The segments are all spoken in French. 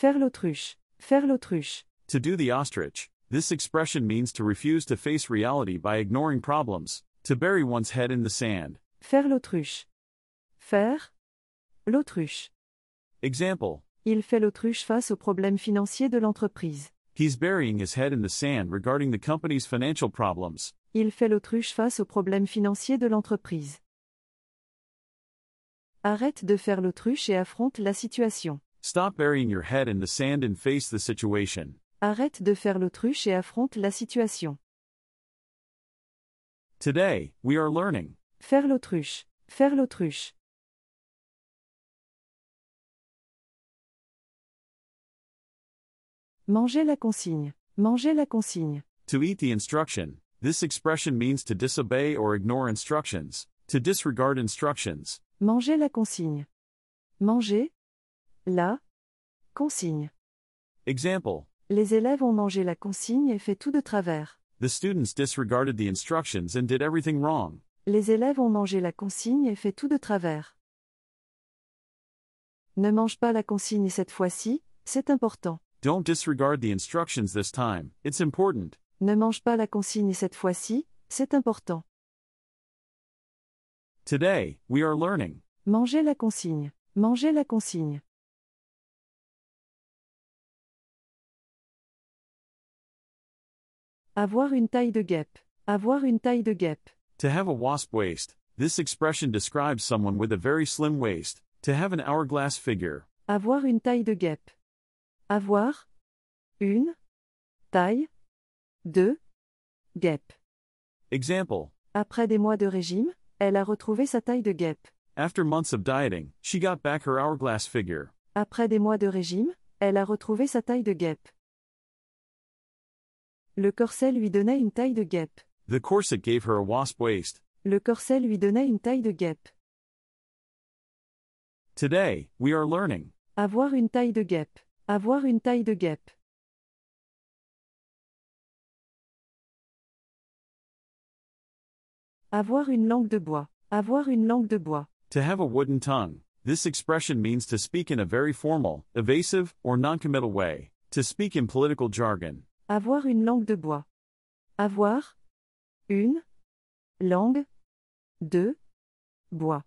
Faire l'autruche. Faire l'autruche. To do the ostrich. This expression means to refuse to face reality by ignoring problems, to bury one's head in the sand. Faire l'autruche. Faire l'autruche. Example. Il fait l'autruche face aux problèmes financiers de l'entreprise. He's burying his head in the sand regarding the company's financial problems. Il fait l'autruche face aux problèmes financiers de l'entreprise. Arrête de faire l'autruche et affronte la situation. Stop burying your head in the sand and face the situation. Arrête de faire l'autruche et affronte la situation. Today, we are learning. Faire l'autruche. Faire l'autruche. Manger la consigne. Manger la consigne. To eat the instruction. This expression means to disobey or ignore instructions, to disregard instructions. Manger la consigne. Manger la consigne. Example. Les élèves ont mangé la consigne et fait tout de travers. The students disregarded the instructions and did everything wrong. Les élèves ont mangé la consigne et fait tout de travers. Ne mange pas la consigne cette fois-ci, c'est important. Don't disregard the instructions this time, it's important. Ne mange pas la consigne cette fois-ci, c'est important. Today, we are learning. Manger la consigne. Manger la consigne. Avoir une taille de guêpe. Avoir une taille de guêpe. To have a wasp waist. This expression describes someone with a very slim waist. To have an hourglass figure. Avoir une taille de guêpe. Avoir une taille de guêpe. Example. Après des mois de régime, elle a retrouvé sa taille de guêpe. After months of dieting, she got back her hourglass figure. Après des mois de régime, elle a retrouvé sa taille de guêpe. Le corset lui donnait une taille de guêpe. The corset gave her a wasp waist. Le corset lui donnait une taille de guêpe. Today, we are learning. Avoir une taille de guêpe. Avoir une taille de guêpe. Avoir une langue de bois. Avoir une langue de bois. To have a wooden tongue. This expression means to speak in a very formal, evasive, or noncommittal way. To speak in political jargon. Avoir une langue de bois. Avoir une langue de bois.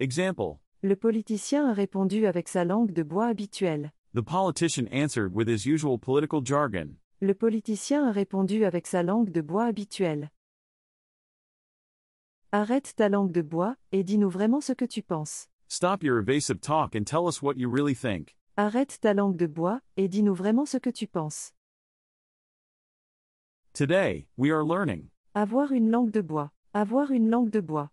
Example. Le politicien a répondu avec sa langue de bois habituelle. The politician answered with his usual political jargon. Le politicien a répondu avec sa langue de bois habituelle. Arrête ta langue de bois, et dis-nous vraiment ce que tu penses. Stop your evasive talk and tell us what you really think. Arrête ta langue de bois, et dis-nous vraiment ce que tu penses. Today, we are learning. Avoir une langue de bois. Avoir une langue de bois.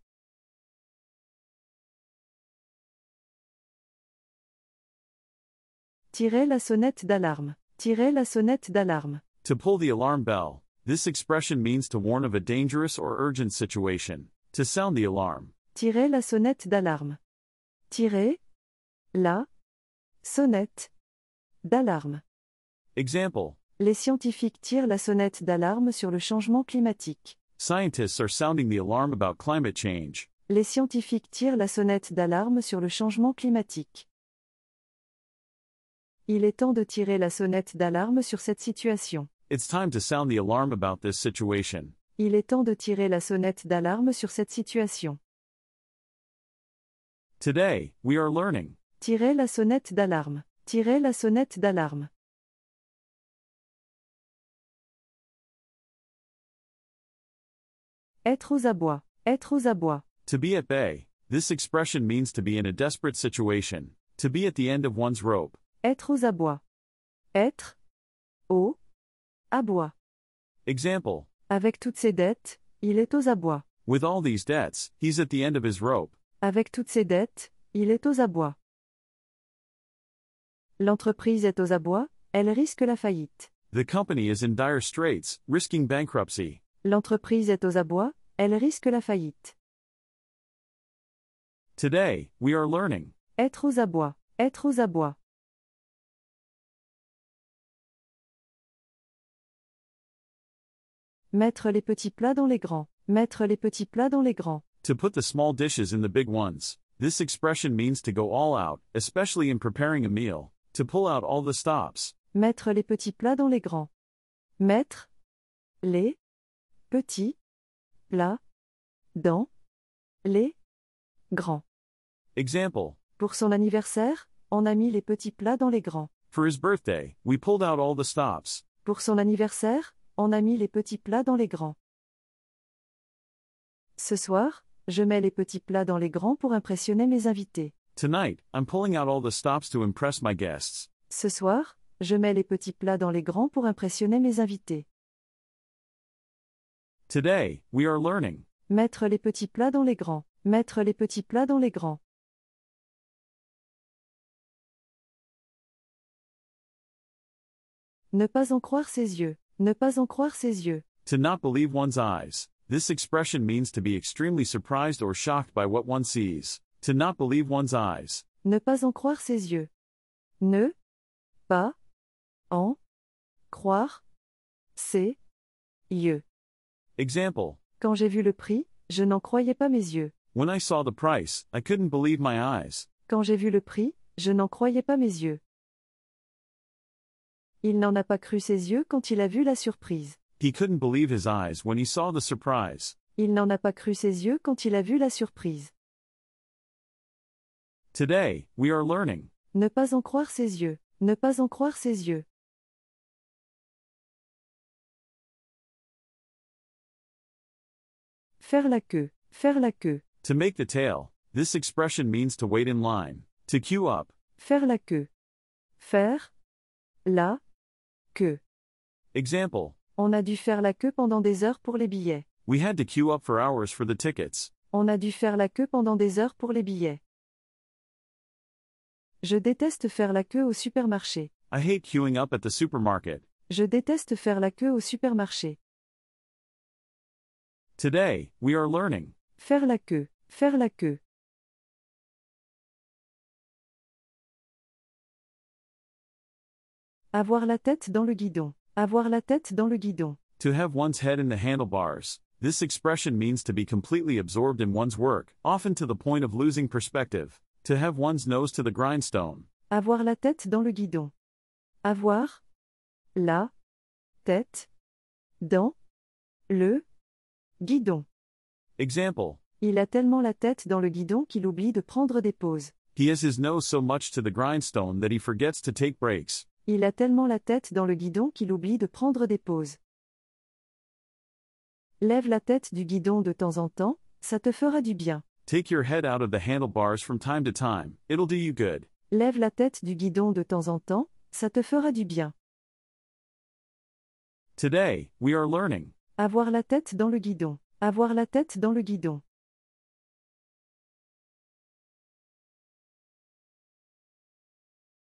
Tirer la sonnette d'alarme. Tirer la sonnette d'alarme. To pull the alarm bell. This expression means to warn of a dangerous or urgent situation. To sound the alarm. Tirer la sonnette d'alarme. Tirer la sonnette d'alarme. Example. Les scientifiques tirent la sonnette d'alarme sur le changement climatique. Scientists are sounding the alarm about climate change. Les scientifiques tirent la sonnette d'alarme sur le changement climatique. Il est temps de tirer la sonnette d'alarme sur cette situation. It's time to sound the alarm about this situation. Il est temps de tirer la sonnette d'alarme sur cette situation. Today, we are learning. Tirer la sonnette d'alarme. Tirer la sonnette d'alarme. Être aux abois. Être aux abois. To be at bay. This expression means to be in a desperate situation. To be at the end of one's rope. Être aux abois. Être aux abois. Example. Avec toutes ses dettes, il est aux abois. With all these debts, he's at the end of his rope. Avec toutes ses dettes, il est aux abois. L'entreprise est aux abois, elle risque la faillite. The company is in dire straits, risking bankruptcy. L'entreprise est aux abois, elle risque la faillite. Today, we are learning. Être aux abois. Être aux abois. Mettre les petits plats dans les grands. Mettre les petits plats dans les grands. To put the small dishes in the big ones. This expression means to go all out, especially in preparing a meal. To pull out all the stops. Mettre les petits plats dans les grands. Mettre les petits plats dans les grands. Example. Pour son anniversaire, on a mis les petits plats dans les grands. For his birthday, we pulled out all the stops. Pour son anniversaire, on a mis les petits plats dans les grands. Ce soir, je mets les petits plats dans les grands pour impressionner mes invités. Tonight, I'm pulling out all the stops to impress my guests. Ce soir, je mets les petits plats dans les grands pour impressionner mes invités. Today, we are learning. Mettre les petits plats dans les grands. Mettre les petits plats dans les grands. Ne pas en croire ses yeux. Ne pas en croire ses yeux. To not believe one's eyes. This expression means to be extremely surprised or shocked by what one sees. To not believe one's eyes. Ne pas en croire ses yeux. Ne pas en croire ses yeux. Example. Quand j'ai vu le prix, je n'en croyais pas mes yeux. When I saw the price, I couldn't believe my eyes. Quand j'ai vu le prix, je n'en croyais pas mes yeux. Il n'en a pas cru ses yeux quand il a vu la surprise. He couldn't believe his eyes when he saw the surprise. Il n'en a pas cru ses yeux quand il a vu la surprise. Today, we are learning. Ne pas en croire ses yeux. Ne pas en croire ses yeux. Faire la queue. Faire la queue. To make the tail. This expression means to wait in line. To queue up. Faire la queue. Faire la queue. Example. On a dû faire la queue pendant des heures pour les billets. We had to queue up for hours for the tickets. On a dû faire la queue pendant des heures pour les billets. Je déteste faire la queue au supermarché. I hate queuing up at the supermarket. Je déteste faire la queue au supermarché. Today, we are learning. Faire la queue. Faire la queue. Avoir la tête dans le guidon. Avoir la tête dans le guidon. To have one's head in the handlebars. This expression means to be completely absorbed in one's work, often to the point of losing perspective. To have one's nose to the grindstone. Avoir la tête dans le guidon. Avoir la tête dans le guidon. Example. Il a tellement la tête dans le guidon qu'il oublie de prendre des pauses. He has his nose so much to the grindstone that he forgets to take breaks. Il a tellement la tête dans le guidon qu'il oublie de prendre des pauses. Lève la tête du guidon de temps en temps, ça te fera du bien. Take your head out of the handlebars from time to time, it'll do you good. Lève la tête du guidon de temps en temps, ça te fera du bien. Today, we are learning. Avoir la tête dans le guidon. Avoir la tête dans le guidon.